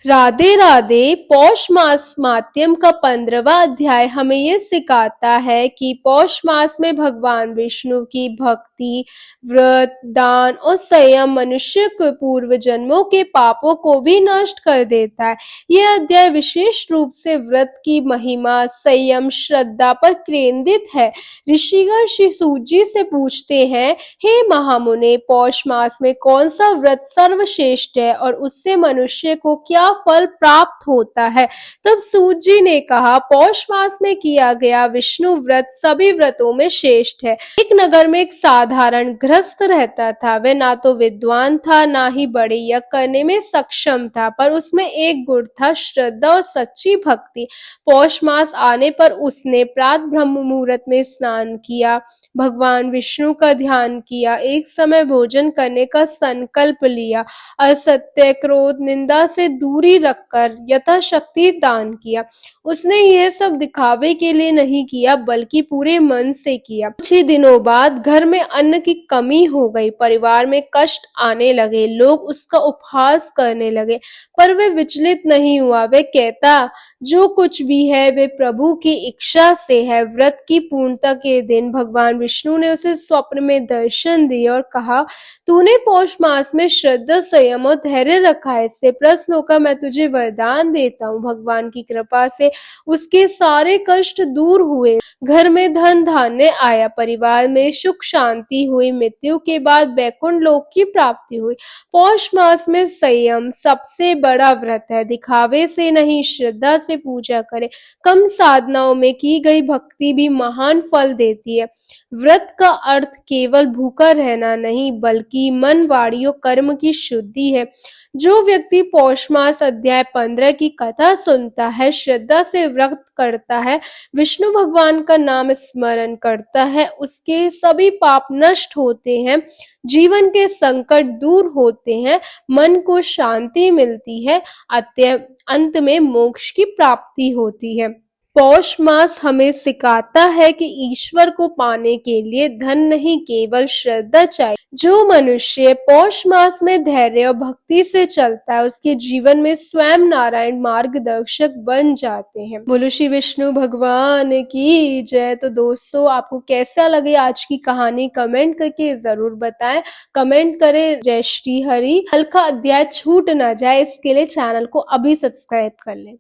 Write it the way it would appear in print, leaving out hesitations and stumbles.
राधे राधे। पौष मास मात्यम का 15वां अध्याय हमें ये सिखाता है कि पौष मास में भगवान विष्णु की भक्ति, व्रत, दान और संयम मनुष्य के पूर्व जन्मों के पापों को भी नष्ट कर देता है। यह अध्याय विशेष रूप से व्रत की महिमा, संयम, श्रद्धा पर केंद्रित है। ऋषिगण श्री सूत जी से पूछते हैं, हे महामुने, पौष मास में कौन सा व्रत सर्वश्रेष्ठ है और उससे मनुष्य को क्या फल प्राप्त होता है? तब सूत जी ने कहा, पौष मास में किया गया विष्णु व्रत सभी व्रतों में श्रेष्ठ है। एक नगर में एक साधारण गृहस्थ रहता था। वह ना तो विद्वान था, ना ही बड़े यज्ञ करने में सक्षम था, पर उसमें एक गुण था, श्रद्धा और सच्ची भक्ति। पौष मास आने पर उसने प्रातः ब्रह्म मुहूर्त में स्नान किया, भगवान विष्णु का ध्यान किया, एक समय भोजन करने का संकल्प लिया, असत्य, क्रोध, निंदा से दूरी रखकर यथाशक्ति दान किया। उसने यह सब दिखावे के लिए नहीं किया, बल्कि पूरे मन से किया। कुछ ही दिनों बाद घर में अन्न की कमी हो गई, परिवार में कष्ट आने लगे, लोग उसका उपहास करने लगे, पर वह विचलित नहीं हुआ। वह कहता, जो कुछ भी है वे प्रभु की इच्छा से है। व्रत की पूर्णता के दिन भगवान विष्णु ने उसे स्वप्न में दर्शन दिए और कहा, तूने पौष मास में श्रद्धा, संयम और धैर्य रखा है, इससे प्रसन्न होकर मैं तुझे वरदान देता हूँ। भगवान की कृपा से उसके सारे कष्ट दूर हुए, घर में धन धान्य आया, परिवार में सुख शांति हुई, मृत्यु के बाद वैकुंठ लोक की प्राप्ति हुई। पौष मास में संयम सबसे बड़ा व्रत है। दिखावे से नहीं, श्रद्धा से पूजा करें। कम साधनाओं में की गई भक्ति भी महान फल देती है। व्रत का अर्थ केवल भूखा रहना नहीं, बल्कि मन, वाणी और कर्म की शुद्धि है। जो व्यक्ति पौष मास अध्याय 15 की कथा सुनता है, श्रद्धा से व्रत करता है, विष्णु भगवान का नाम स्मरण करता है, उसके सभी पाप नष्ट होते हैं, जीवन के संकट दूर होते हैं, मन को शांति मिलती है, अंत में मोक्ष की प्राप्ति होती है। पौष मास हमें सिखाता है कि ईश्वर को पाने के लिए धन नहीं, केवल श्रद्धा चाहिए। जो मनुष्य पौष मास में धैर्य और भक्ति से चलता है, उसके जीवन में स्वयं नारायण मार्गदर्शक बन जाते हैं। बोलो श्री विष्णु भगवान की जय। तो दोस्तों, आपको कैसा लगे आज की कहानी कमेंट करके जरूर बताएं। कमेंट करें जय श्री हरि। कल का अध्याय छूट ना जाए, इसके लिए चैनल को अभी सब्सक्राइब कर लें।